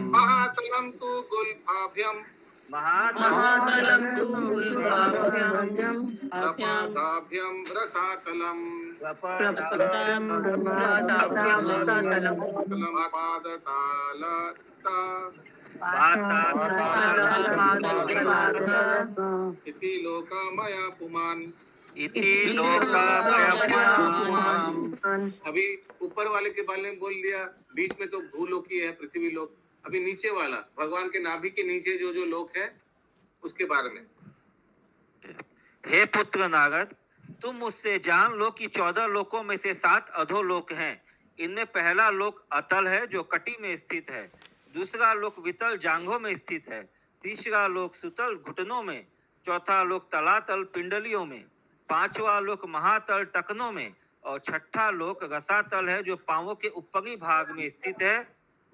महातलम तु गुल्फाभ्यम प्रपादाभ्यम रसातलम इति लोकमया पुमान्। अभी ऊपर वाले के बारे में बोल दिया, बीच में तो भूलोकी है, पृथ्वी लोक, अभी नीचे वाला भगवान के नाभि के नीचे जो लोक है उसके बारे में। हे पुत्र नारद, तुम मुझसे जान लो कि 14 लोकों में से 7 अधोलोक हैं। इनमें पहला लोक अतल है जो कटी में स्थित है, दूसरा लोक वितल जांघों में स्थित है, तीसरा लोक सुतल घुटनों में, चौथा लोक तलातल पिंडलियों में, पांचवा लोक महातल टखनों में और छठा लोक रसातल है जो पांवों के ऊपरी भाग में स्थित है,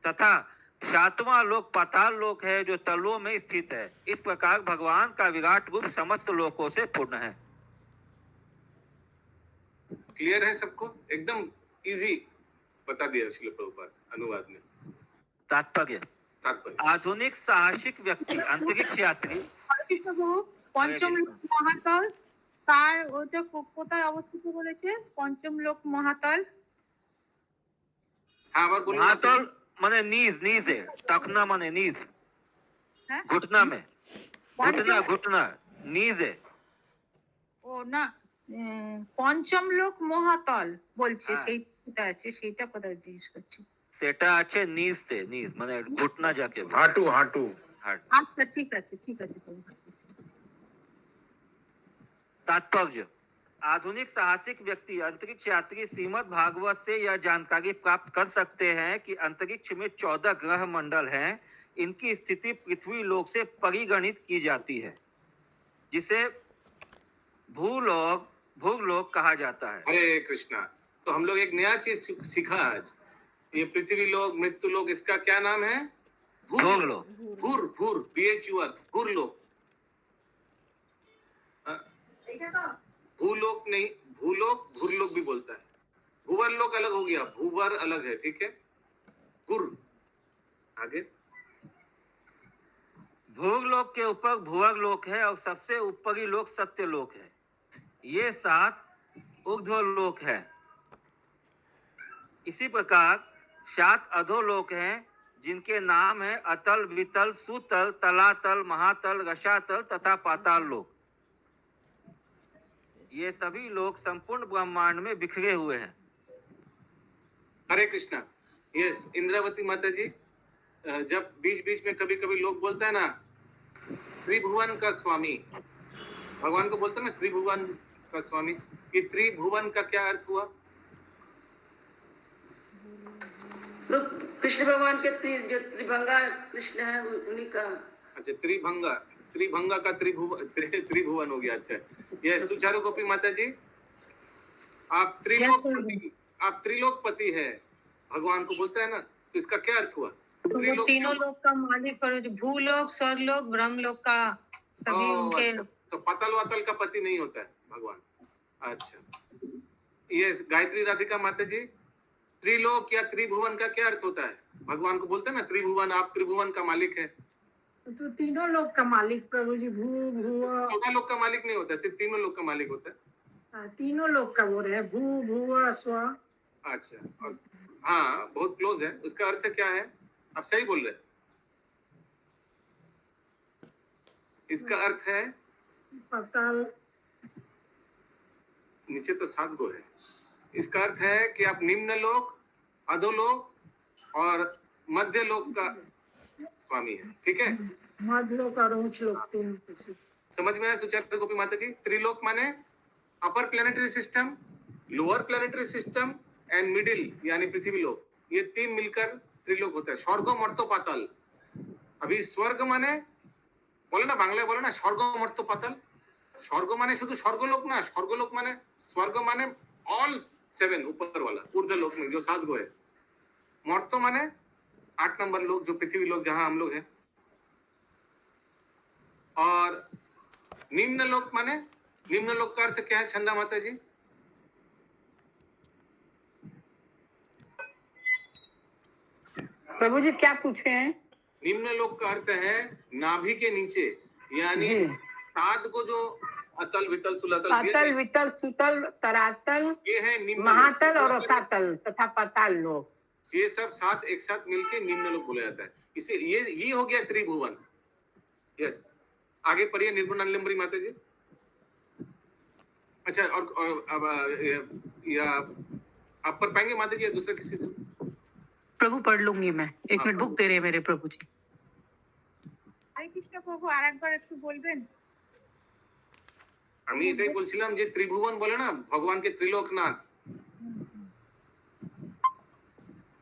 तथा सातवां लोक पाताल लोक है जो तलुओं में स्थित है। इस प्रकार भगवान का विराट रूप समस्त लोकों से पूर्ण है। क्लियर है सबको? एकदम इजी बता दिया श्रील प्रभुपाद अनुवाद में। तात्पर्य आधुनिक साहसिक व्यक्ति अंतरिक्ष यात्री কৃষ্ণ প্রভু পঞ্চম লোক মহাতল, তার ওটা কোথায় অবস্থিত বলেছে? পঞ্চম লোক মহাতল, हाँ बार बोलिए। महातल माने नीज है, टखना माने नीज, घुटना में, घुटना नीज है। ও না, পঞ্চম লোক মহাতল বলছে, সেইটা আছে, সেইটা কোথায় জিজ্ঞেস করছি। সেটা আছে নিচতে, নিচ মানে ঘুটনা যাকে বলে। হাঁটু। আচ্ছা ঠিক আছে। तात्पर्य आधुनिक साहसिक व्यक्ति अंतरिक्ष यात्री श्रीमद् भागवत से यह जानकारी प्राप्त कर सकते हैं कि अंतरिक्ष में 14 ग्रह मंडल हैं। इनकी स्थिति पृथ्वी लोक से परिगणित की जाती है, जिसे भूलोक कहा जाता है। हरे कृष्णा। तो हम लोग एक नया चीज सीखा आज, ये पृथ्वी लोक, मृत्यु लोक, इसका क्या नाम है? भूलोक। भूर BHUR, भूलोक। भूलोक नहीं, भूलोक भी बोलता है। भूवर लोक अलग हो गया, भूवर अलग है, ठीक है। भूर आगे भोगलोक के ऊपर भुवर्ग लोक है और सबसे ऊपरी लोक सत्य लोक है। ये 7 ऊर्ध्वलोक है। इसी प्रकार 7 अधोलोक हैं जिनके नाम है अतल, वितल, सुतल, तलातल, महातल, रसातल तथा पाताल लोक। ये सभी लोग संपूर्ण ब्रह्मांड में बिखरे हुए हैं। हरे कृष्णा। यस, इंद्रावती माता जी, जब बीच बीच में कभी कभी लोग बोलते हैं ना त्रिभुवन का स्वामी, भगवान को बोलते हैं ना त्रिभुवन का स्वामी, ये त्रिभुवन का क्या अर्थ हुआ? कृष्ण भगवान के जो त्रिभंगा कृष्ण है उन्हीं का। अच्छा, त्रिभंगा का त्रिभुवन हो गया। अच्छा, ये सुचारू गोपी माता जी, आप त्रिलोकपति है, भगवान को बोलते हैं ना, तो इसका क्या अर्थ हुआ? तीनों लोक का मालिक और भूलोक, स्वर्लोक, ब्रह्मलोक का सभी उनके। तो पाताल वाताल का पति नहीं होता है भगवान। अच्छा, ये गायत्री राधिका माता जी, त्रिलोक या त्रिभुवन का क्या अर्थ होता है? भगवान को बोलते हैं ना त्रिभुवन, आप त्रिभुवन का मालिक है। तो तीनों लोग का मालिक प्रभु जी, भू भुव। 14 लोग का मालिक नहीं होता, सिर्फ तीनों लोग का मालिक होता है। तीनों लोग का बोल रहे हैं, भू भुव स्व। अच्छा, और हाँ, बहुत क्लोज है। उसका अर्थ क्या है? आप सही बोल रहे हैं। इसका अर्थ है पाताल, नीचे तो 7 गो है। इसका अर्थ है कि आप निम्न लोक, अधोलोक और मध्य लोक का स्वामी है। ठीक है, मध्य लोक और उच्च लोक, तीनों से समझ में आया सुचारू गोपी माता जी? त्रिलोक माने upper planetary system, lower planetary system and middle यानी पृथ्वी लोक, ये 3 मिलकर त्रिलोक होता है। स्वर्ग, मर्त्य, पाताल। अभी स्वर्ग माने बोले ना, बांग्ला बोले ना स्वर्ग, मर्त्य, पाताल। स्वर्ग माने शुद्ध स्वर्गलोक ना, स्वर्गलोक माने स्वर्ग माने ऑल 7 ऊपर वाला ऊर्ध्व लोक में जो 7 गो है। मर्त्य माने 8 नंबर लोक जो पृथ्वी लोक जहां हम लोग हैं। और निम्न लोक माने, निम्न लोक का अर्थ क्या है छंदा माता जी? प्रभु जी क्या पूछे हैं? निम्न लोक का अर्थ है नाभि के नीचे, यानी 7 को जो अतल, वितल, सुतल, अतल, वितल, सुतल, तरातल, ये है निम्न महातल और रसातल तथा पाताल लोक। ये सब 7 एक साथ मिलके निम्न लोक बोला जाता है। इसे ये हो गया त्रिभुवन। यस, आगे पढ़िए निर्गुणालंबरी माता जी। अच्छा, और अब या आप पढ़ पाएंगे माता जी या दूसरा किसी से? प्रभु पढ़ लूंगी मैं। 1 मिनट बुक दे रहे हैं मेरे प्रभु जी। হরে কৃষ্ণ প্রভু, আরেকবার একটু বলবেন? আমি এটাই বলছিলাম যে ত্রিভুবন বলে না ভগবান কে ত্রিলোকনাথ।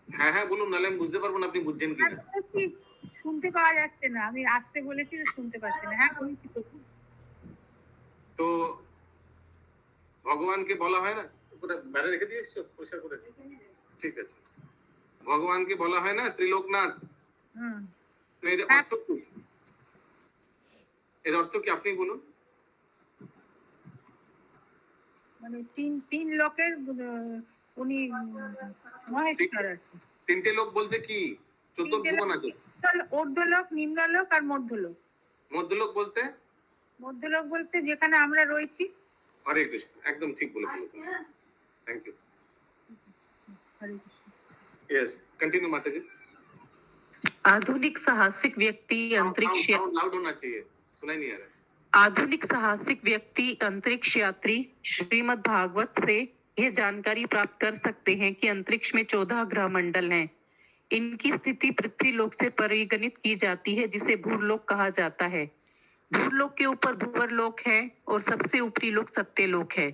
হ্যাঁ হ্যাঁ বলুন, নাহলে আমি বুঝতে পারবো না আপনি বুঝছেন কিনা। শুনতে পাওয়া যাচ্ছে না, আমি আসতে বলেছি তো শুনতে পাচ্ছি না। হ্যাঁ বলছি প্রভু। তো ভগবানকে বলা হয় না, পুরো বাইরে রেখে দিয়েছো পরিষ্কার করে? ঠিক আছে, ভগবানকে বলা হয় না ত্রিলোকনাথ। তো এর অর্থ কি? এর অর্থ কি আপনি বলুন? মানে তিন লোকের উনি মহেশ্বর আর কি। 3টে লোক বলতে কি 14 ভুবন আছে? ঊর্ধ্বলোক, নিম্নলোক আর মধ্যলোক। মধ্যলোক বলতে? মধ্যলোক বলতে যেখানে আমরা রয়েছি। হরে কৃষ্ণ, একদম ঠিক বলে ফেলেছেন। Thank you. Hare Krishna. Yes, continue माता जी। आधुनिक साहसिक व्यक्ति अंतरिक्ष, लाउड होना चाहिए, सुनाई नहीं आ रहा है। आधुनिक साहसिक व्यक्ति अंतरिक्ष यात्री श्रीमद् भागवत से यह जानकारी प्राप्त कर सकते हैं कि अंतरिक्ष में 14 ग्रह मंडल हैं। इनकी स्थिति पृथ्वी लोक से परिगणित की जाती है, जिसे भूलोक कहा जाता है। भूलोक के ऊपर भूवर लोक है और सबसे ऊपरी लोक सत्य लोक है।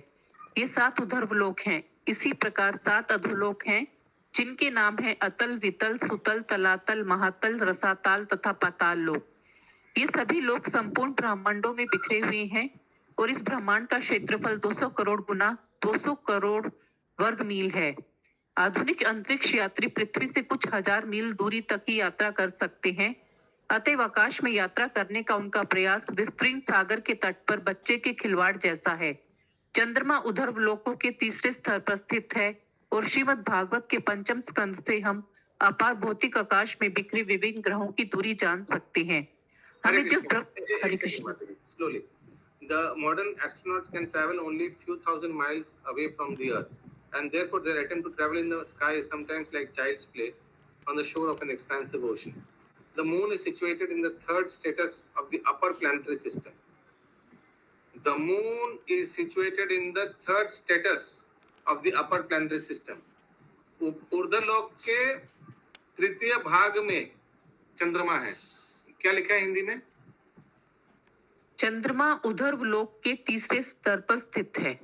ये 7 ऊर्ध्व लोक हैं। इसी प्रकार 7 अधोलोक हैं जिनके नाम है अतल, वितल, सुतल, तलातल, महातल, रसाताल तथा पाताल लोक। ये सभी लोग संपूर्ण ब्रह्मांडों में बिखरे हुए हैं और इस ब्रह्मांड का क्षेत्रफल 200 करोड़ गुना 200 करोड़ वर्ग मील है। आधुनिक अंतरिक्ष यात्री पृथ्वी से कुछ हजार मील दूरी तक की यात्रा कर सकते हैं। अतएव आकाश में यात्रा करने का उनका प्रयास विस्तीर्ण सागर के तट पर बच्चे के खिलवाड़ जैसा है। चंद्रमा ऊर्ध्व लोकों के तीसरे स्तर पर स्थित है और श्रीमद् भागवत के 5वें स्कंद से हम अपार भौतिक आकाश में बिखरे विभिन्न ग्रहों की दूरी जान सकते हैं। हमें जिस हरे एक Krishna second, slowly. The modern astronauts can travel only few thousand miles away from the Earth, and therefore their attempt to travel in the sky is sometimes like child's play on the shore of an expansive ocean. The moon is situated in the third status of the upper planetary system. The moon is situated in the third status of the upper planetary system. ऊर्ध्वलोक के तृतीय भाग में चंद्रमा है. क्या लिखा है हिंदी में? चंद्रमा ऊर्ध्वलोक के तीसरे स्तर पर स्थित है।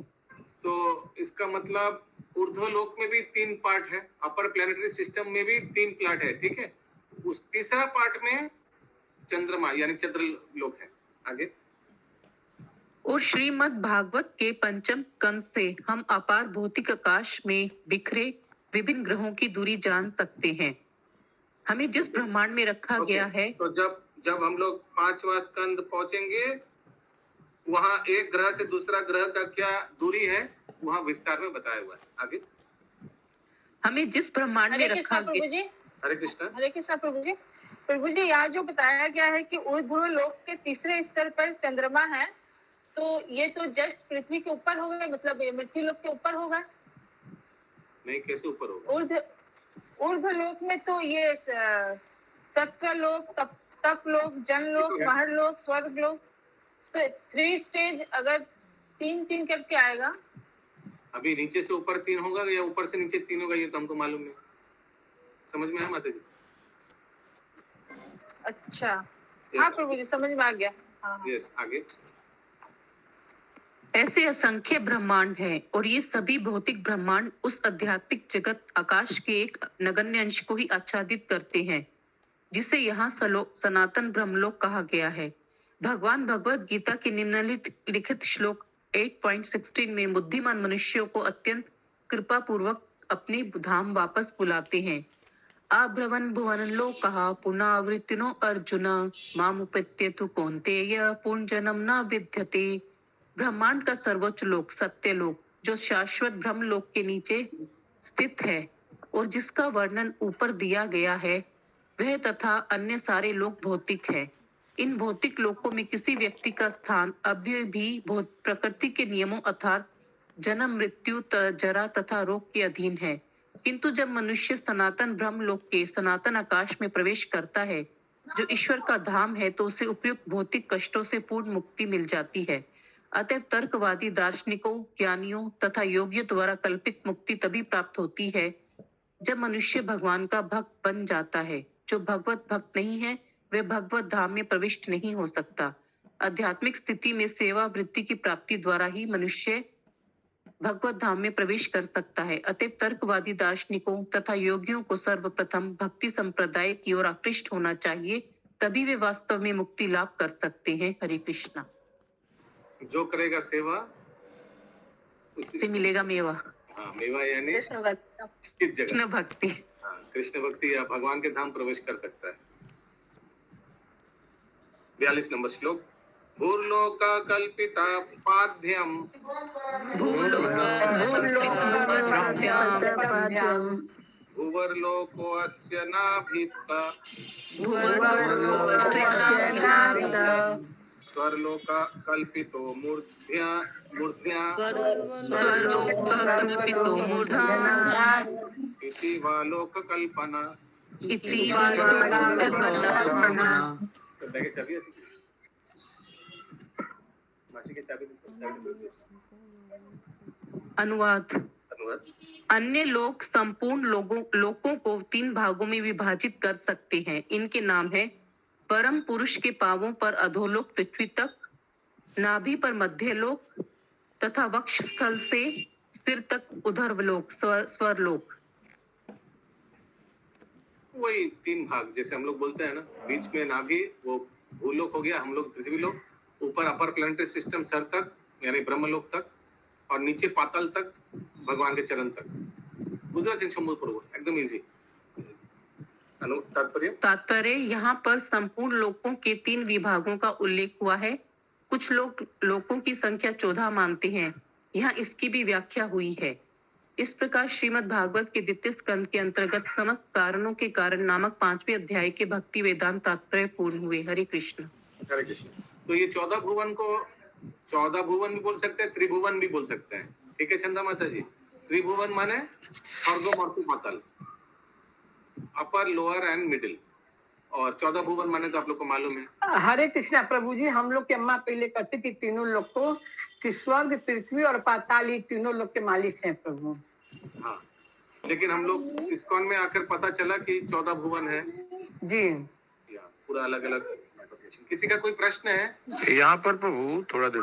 तो इसका मतलब ऊर्ध्वलोक में भी 3 पार्ट है, अपर प्लैनेटरी सिस्टम में भी 3 पार्ट है, ठीक है। उस तीसरा पार्ट में चंद्रमा यानी चंद्रलोक है। आगे। और श्रीमद् भागवत के पंचम स्कंद से हम अपार भौतिक आकाश में बिखरे विभिन्न ग्रहों की दूरी जान सकते हैं। हमें जिस ब्रह्मांड में रखा गया है, तो जब हम लोग 5वां स्कंद पहुंचेंगे, वहां एक ग्रह से दूसरा ग्रह का क्या दूरी है, वहां विस्तार में बताया हुआ है। आगे। हमें जिस ब्रह्मांड में रखा गया। हरे कृष्णा। हरे कृष्णा प्रभु जी। प्रभु जी, यहाँ जो बताया गया है कि ऊर्ध्व लोक के तीसरे स्तर पर चंद्रमा है, तो ये तो जस्ट पृथ्वी के ऊपर होगा, मतलब मृत्यु लोक के ऊपर होगा। नहीं, कैसे ऊपर होगा? ऊर्ध्व लोक में तो ये सत्व लोक, तप लोक, जन लोक, महर लोक, स्वर्ग लोक, तो 3 स्टेज अगर 3-3 करके आएगा। अभी नीचे से ऊपर 3 होगा या ऊपर से नीचे 3 होगा, ये तो हमको मालूम नहीं। समझ में आया माता जी? अच्छा, हाँ प्रभु जी, समझ में आ गया। हाँ। यस, आगे। ऐसे असंख्य ब्रह्मांड हैं और ये सभी भौतिक ब्रह्मांड उस आध्यात्मिक जगत आकाश के एक नगण्य अंश को ही आच्छादित करते हैं, जिसे यहाँ सनातन ब्रह्मलोक कहा गया है। भगवान भगवत गीता के निम्नलिखित श्लोक 8.16 में बुद्धिमान मनुष्यों को अत्यंत कृपा पूर्वक अपने धाम वापस बुलाते हैं। आभ्रवन भुवन लोकः पुनरावृत्तिनो अर्जुन मामुपैत्यतु कौन्तेय पुनर्जन्म न विद्यते। ब्रह्मांड का सर्वोच्च लोक सत्यलोक, जो शाश्वत ब्रह्मलोक के नीचे स्थित है और जिसका वर्णन ऊपर दिया गया है, वह तथा अन्य सारे लोक भौतिक है। इन भौतिक लोकों में किसी व्यक्ति का स्थान अभी भी प्रकृति के नियमों अर्थात जन्म, मृत्यु, जरा तथा रोग के अधीन है। किंतु जब मनुष्य सनातन ब्रह्मलोक के सनातन आकाश में प्रवेश करता है, जो ईश्वर का धाम है, तो उसे उपयुक्त भौतिक कष्टों से पूर्ण मुक्ति मिल जाती है। अतः तर्कवादी दार्शनिकों, ज्ञानियों तथा योगियों द्वारा कल्पित मुक्ति तभी प्राप्त होती है जब मनुष्य भगवान का भक्त बन जाता है। जो भगवत भक्त नहीं है, वह भगवत धाम में प्रविष्ट नहीं हो सकता। आध्यात्मिक स्थिति में सेवा वृत्ति की प्राप्ति द्वारा ही मनुष्य भगवत धाम में प्रवेश कर सकता है। अतः तर्कवादी दार्शनिकों तथा योगियों को सर्वप्रथम भक्ति संप्रदाय की ओर आकृष्ट होना चाहिए, तभी वे वास्तव में मुक्ति लाभ कर सकते हैं। हरे कृष्णा। जो करेगा सेवा उसे मिलेगा मेवा। हाँ, मेवा यानी कृष्ण भक्ति। किस जगह? कृष्ण भक्ति। हाँ, कृष्ण भक्ति या भगवान के धाम प्रवेश कर सकता है। 42 नंबर श्लोक। भूर्लोक कल्पिता पाद्यम भुवर्लोको अस्य नाभित्ता स्वर्लोक कल्पितो मूर्ध्या इति वा लोक कल्पना। अनुवाद। अन्य लोग संपूर्ण लोकों को 3 भागों में विभाजित कर सकते हैं। इनके नाम है परम पुरुष के पांवों पर अधोलोक पृथ्वी तक, नाभि पर मध्यलोक तथा वक्ष स्थल से सिर तक ऊर्ध्वलोक स्वरलोक। वही 3 भाग जैसे हम लोग बोलते हैं ना, बीच में नाभि वो भूलोक हो गया, हम लोग पृथ्वी लोक, ऊपर अपर प्लैनेटरी सिस्टम सर तक यानी ब्रह्मलोक तक, और नीचे पाताल तक भगवान के चरण तक। एकदम इजी। तात्पर्य यहाँ पर संपूर्ण लोकों के 3 विभागों का उल्लेख हुआ है। कुछ लोग लोकों की संख्या 14 मानते हैं। यहाँ इसकी भी व्याख्या हुई है। इस प्रकार श्रीमद् भागवत के 2 स्कंद के अंतर्गत समस्त कारणों के कारण नामक 5वें अध्याय के भक्ति वेदांत तात्पर्य पूर्ण हुए। हरे कृष्ण। हरे कृष्ण। तो ये 14 भुवन को 14 भुवन भी बोल सकते हैं, त्रिभुवन भी बोल सकते हैं। ठीक है चंदा माता जी। त्रिभुवन माने स्वर्ग मर्त्य पाताल, अपर लोअर एंड मिडिल, और 14 भुवन माने तो आप लोग को मालूम है। हरे कृष्णा प्रभु जी, हम लोग की अम्मा पहले कहती थी तीनों लोग को कि स्वर्ग, पृथ्वी और पाताल ये तीनों लोग के मालिक हैं प्रभु। हाँ, लेकिन हम लोग इस्कॉन में आकर पता चला कि 14 भुवन है जी। पूरा अलग अलग। किसी का कोई प्रश्न है? यहाँ पर प्रभु थोड़ा देर